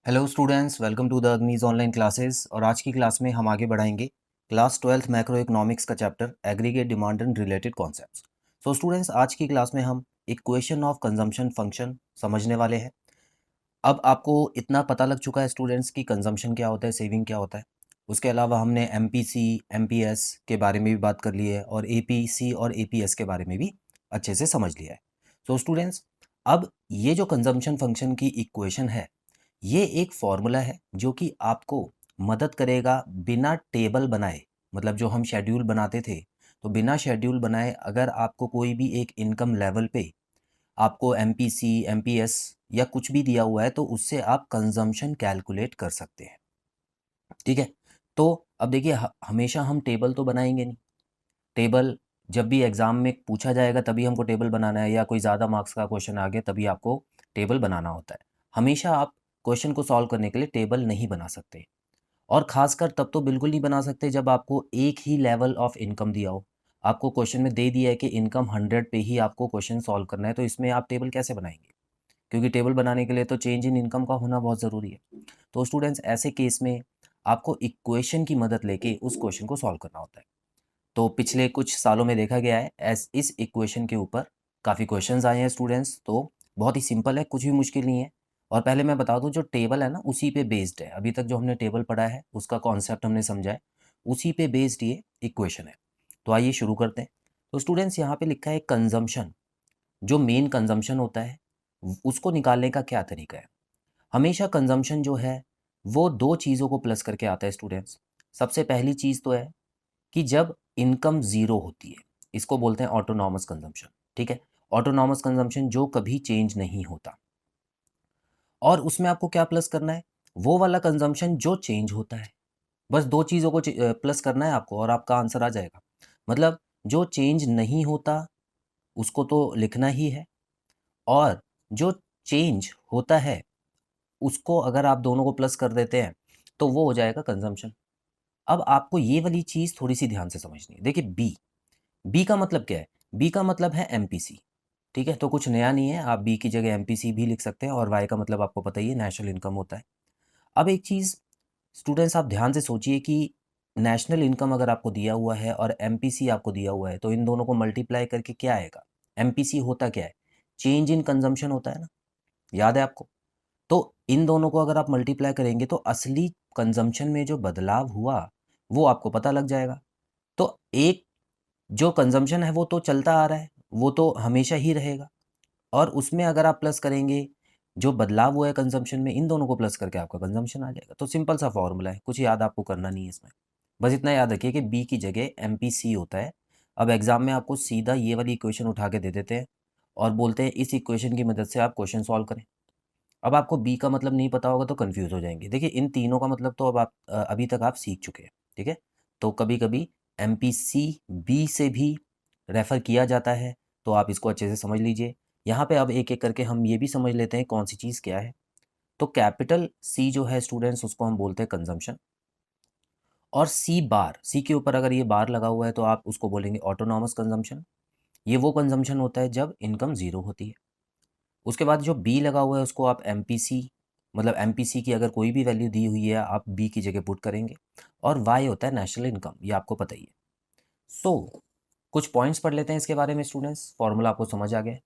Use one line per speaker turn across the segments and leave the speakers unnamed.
Hello students, welcome to the Agnij online classes. और आज की क्लास में हम आगे बढ़ाएंगे क्लास 12th मैक्रो इकोनॉमिक्स का chapter aggregate demand and related concepts. So students, आज की क्लास में हम इक्वेशन ऑफ कंजम्पशन फंक्शन समझने वाले हैं। अब आपको इतना पता लग चुका है स्टूडेंट्स कि कंजम्पशन क्या होता है, सेविंग क्या होता है। उसके अलावा हमने एमपीसी एमपीएस के बारे में भी बात कर ली है और एपीसी और एपीएस के बारे में भी अच्छे से समझ लिया है। सो स्टूडेंट्स, अब ये जो कंजम्पशन फंक्शन की इक्वेशन है, ये एक फॉर्मूला है जो कि आपको मदद करेगा बिना टेबल बनाए। मतलब जो हम शेड्यूल बनाते थे, तो बिना शेड्यूल बनाए अगर आपको कोई भी एक इनकम लेवल पे आपको एमपीसी एमपीएस या कुछ भी दिया हुआ है, तो उससे आप कंजम्पशन कैलकुलेट कर सकते हैं। ठीक है। तो अब देखिए, हमेशा हम टेबल तो बनाएंगे नहीं। टेबल जब भी एग्जाम में पूछा जाएगा तभी हमको टेबल बनाना है, या कोई ज़्यादा मार्क्स का क्वेश्चन आ गया तभी आपको टेबल बनाना होता है। हमेशा आप क्वेश्चन को सॉल्व करने के लिए टेबल नहीं बना सकते। और खासकर तब तो बिल्कुल नहीं बना सकते जब आपको एक ही लेवल ऑफ इनकम दिया हो। आपको क्वेश्चन में दे दिया है कि इनकम 100 पे ही आपको क्वेश्चन सॉल्व करना है, तो इसमें आप टेबल कैसे बनाएंगे? क्योंकि टेबल बनाने के लिए तो चेंज इन इनकम का होना बहुत ज़रूरी है। तो स्टूडेंट्स, ऐसे केस में आपको इक्वेशन की मदद लेके उस क्वेश्चन को सॉल्व करना होता है। तो पिछले कुछ सालों में देखा गया है इस इक्वेशन के ऊपर काफ़ी क्वेश्चंस आए हैं स्टूडेंट्स। तो बहुत ही सिंपल है, कुछ भी मुश्किल नहीं है। और पहले मैं बता दूं, जो टेबल है ना उसी पे बेस्ड है। अभी तक जो हमने टेबल पढ़ा है उसका कॉन्सेप्ट हमने समझा है, उसी पे बेस्ड ये इक्वेशन है। तो आइए शुरू करते हैं। तो स्टूडेंट्स, यहाँ पे लिखा है कंजम्पशन। जो मेन कंजम्पशन होता है उसको निकालने का क्या तरीका है? हमेशा कंजम्पशन जो है वो दो चीज़ों को प्लस करके आता है स्टूडेंट्स। सबसे पहली चीज़ तो है कि जब इनकम ज़ीरो होती है, इसको बोलते हैं ऑटोनॉमस कंजम्पशन। ठीक है। ऑटोनॉमस कंजम्पशन जो कभी चेंज नहीं होता। और उसमें आपको क्या प्लस करना है? वो वाला कंजम्पशन जो चेंज होता है। बस दो चीज़ों को प्लस करना है आपको और आपका आंसर आ जाएगा। मतलब जो चेंज नहीं होता उसको तो लिखना ही है, और जो चेंज होता है उसको अगर आप दोनों को प्लस कर देते हैं तो वो हो जाएगा कंजम्पशन। अब आपको ये वाली चीज़ थोड़ी सी ध्यान से समझनी है। देखिए, बी बी का मतलब क्या है? बी का मतलब है एमपीसी। ठीक है, तो कुछ नया नहीं है, आप बी की जगह एमपीसी भी लिख सकते हैं। और वाई का मतलब आपको पता ही है, नेशनल इनकम होता है। अब एक चीज़ स्टूडेंट्स, आप ध्यान से सोचिए कि नेशनल इनकम अगर आपको दिया हुआ है और एमपीसी आपको दिया हुआ है, तो इन दोनों को मल्टीप्लाई करके क्या आएगा? एमपीसी होता क्या है? चेंज इन कंजम्पशन होता है ना, याद है आपको? तो इन दोनों को अगर आप मल्टीप्लाई करेंगे तो असली कंजम्पशन में जो बदलाव हुआ वो आपको पता लग जाएगा। तो एक जो कंजम्पशन है वो तो चलता आ रहा है, वो तो हमेशा ही रहेगा। और उसमें अगर आप प्लस करेंगे जो बदलाव हुआ है कंजम्पशन में, इन दोनों को प्लस करके आपका कंजम्पशन आ जाएगा। तो सिंपल सा फॉर्मूला है, कुछ याद आपको करना नहीं है इसमें। बस इतना याद रखिए कि बी की जगह एमपीसी होता है। अब एग्जाम में आपको सीधा ये वाली इक्वेशन उठा के दे देते हैं और बोलते हैं इस इक्वेशन की मदद से आप क्वेश्चन सॉल्व करें। अब आपको बी का मतलब नहीं पता होगा तो कंफ्यूज हो जाएंगे। देखिए, इन तीनों का मतलब तो अब आप अभी तक आप सीख चुके हैं। ठीक है। तो कभी कभी एमपीसी बी से भी रेफ़र किया जाता है, तो आप इसको अच्छे से समझ लीजिए। यहाँ पे अब एक एक करके हम ये भी समझ लेते हैं कौन सी चीज़ क्या है। तो कैपिटल सी जो है स्टूडेंट्स, उसको हम बोलते हैं कंजम्पशन। और सी बार, सी के ऊपर अगर ये बार लगा हुआ है तो आप उसको बोलेंगे ऑटोनॉमस कंजम्पशन। ये वो कंजम्पशन होता है जब इनकम ज़ीरो होती है। उसके बाद जो बी लगा हुआ है उसको आप एमपीसी, मतलब एमपीसी की अगर कोई भी वैल्यू दी हुई है आप बी की जगह पुट करेंगे। और वाई होता है नेशनल इनकम, ये आपको पता ही है। सो कुछ पॉइंट्स पढ़ लेते हैं इसके बारे में स्टूडेंट्स, फॉर्मूला आपको समझ आ गया है।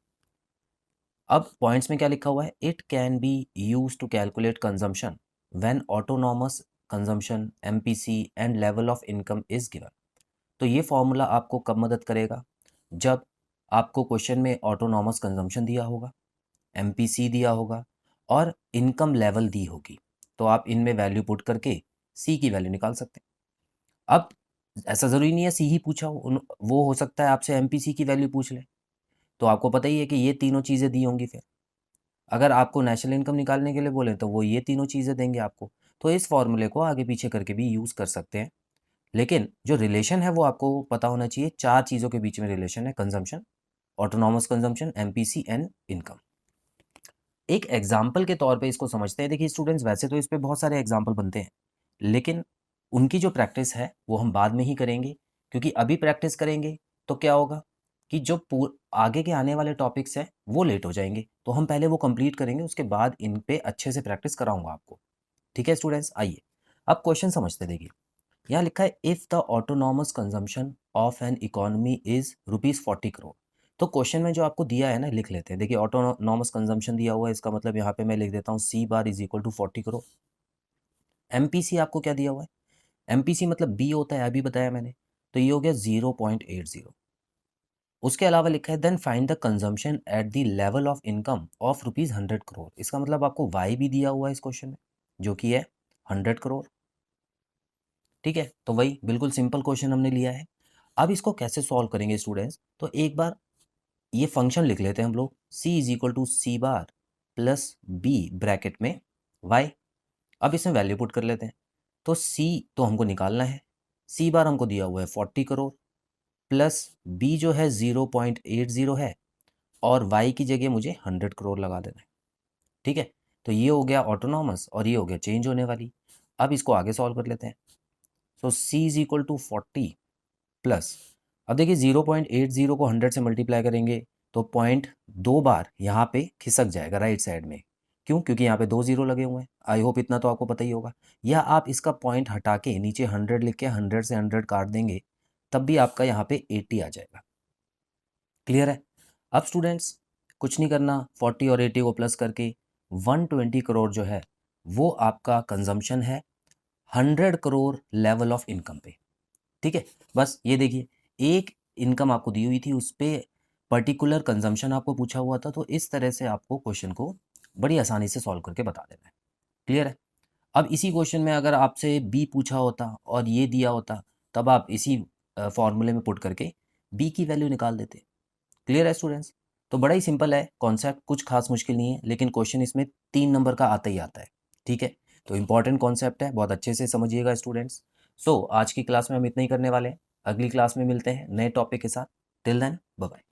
अब पॉइंट्स में क्या लिखा हुआ है? It can be use to calculate consumption when autonomous consumption MPC and level of income is given. तो ये फॉर्मूला आपको कब मदद करेगा? जब आपको क्वेश्चन में ऑटोनॉमस कंजम्पशन दिया होगा, एमपीसी दिया होगा और इनकम लेवल दी होगी, तो आप इनमें वैल्यू पुट करके सी की वैल्यू निकाल सकते हैं। अब ऐसा ज़रूरी नहीं है सी ही पूछा हो, वो हो सकता है आपसे एमपीसी की वैल्यू पूछ ले। तो आपको पता ही है कि ये तीनों चीज़ें दी होंगी। फिर अगर आपको नेशनल इनकम निकालने के लिए बोले तो वो ये तीनों चीज़ें देंगे आपको। तो इस फॉर्मूले को आगे पीछे करके भी यूज़ कर सकते हैं। लेकिन जो रिलेशन है वो आपको पता होना चाहिए। चार चीज़ों के बीच में रिलेशन है: consumption, autonomous consumption, MPC and income. एक एग्जाम्पल के तौर पे इसको समझते हैं। देखिए स्टूडेंट्स, वैसे तो इस पे बहुत सारे एग्जाम्पल बनते हैं, लेकिन उनकी जो प्रैक्टिस है वो हम बाद में ही करेंगे। क्योंकि अभी प्रैक्टिस करेंगे तो क्या होगा कि जो आगे के आने वाले टॉपिक्स हैं वो लेट हो जाएंगे, तो हम पहले वो कंप्लीट करेंगे, उसके बाद इन पे अच्छे से प्रैक्टिस कराऊंगा आपको। ठीक है स्टूडेंट्स, आइए अब क्वेश्चन समझते। देखिए यहाँ लिखा है if the autonomous consumption of an economy is ₹40 crore. तो क्वेश्चन में जो आपको दिया है ना, लिख लेते हैं। देखिए ऑटोनॉमस कंजम्पशन दिया हुआ है, इसका मतलब यहाँ पे मैं लिख देता हूँ C bar is equal to 40 crore. MPC आपको क्या दिया हुआ है, एमपीसी मतलब बी होता है, अभी बताया मैंने, तो ये हो गया 0.80। उसके अलावा लिखा है then find the consumption at the level of income of ₹100 crore. इसका मतलब आपको वाई भी दिया हुआ है इस क्वेश्चन में, जो कि है 100 करोड़। ठीक है, तो वही बिल्कुल सिंपल क्वेश्चन हमने लिया है। अब इसको कैसे सॉल्व करेंगे स्टूडेंट्स, तो एक बार ये फंक्शन लिख लेते हैं हम लोग, c is equal to C bar plus B bracket में y। अब इसमें वैल्यू पुट कर लेते हैं, तो c तो हमको निकालना है, c बार हमको दिया हुआ है 40 करोड़ प्लस b जो है 0.80 है, और y की जगह मुझे 100 करोड़ लगा देना है। ठीक है, तो ये हो गया ऑटोनॉमस और ये हो गया चेंज होने वाली। अब इसको आगे सॉल्व कर लेते हैं। So c is equal to 40 plus, अब देखिए 0.80 को 100 से मल्टीप्लाई करेंगे तो 0.2 बार यहाँ पे खिसक जाएगा राइट साइड में। क्यों? क्योंकि यहाँ पे 2 जीरो लगे हुए हैं। आई होप इतना तो आपको पता ही होगा। या आप इसका पॉइंट हटा के नीचे 100 लिख के 100 से 100 काट देंगे, तब भी आपका यहाँ पे 80 आ जाएगा। क्लियर है? अब स्टूडेंट्स कुछ नहीं करना, 40 और 80 को प्लस करके 120 करोड़ जो है वो आपका कंजम्पशन है 100 करोड़ लेवल ऑफ इनकम पे। ठीक है, बस ये देखिए, एक इनकम आपको दी हुई थी, उस पे पर्टिकुलर कंजम्पशन आपको पूछा हुआ था, तो इस तरह से आपको क्वेश्चन को बड़ी आसानी से सॉल्व करके बता देना है। क्लियर है? अब इसी क्वेश्चन में अगर आपसे बी पूछा होता और ये दिया होता, तब आप इसी फॉर्मूले में पुट करके बी की वैल्यू निकाल देते। क्लियर है स्टूडेंट्स? तो बड़ा ही सिंपल है कॉन्सेप्ट, कुछ खास मुश्किल नहीं है, लेकिन क्वेश्चन इसमें 3 नंबर का आता ही आता है। ठीक है, तो इंपॉर्टेंट कॉन्सेप्ट है, बहुत अच्छे से समझिएगा स्टूडेंट्स। सो आज की क्लास में हम इतना ही करने वाले हैं, अगली क्लास में मिलते हैं नए टॉपिक के साथ। Till then bye bye.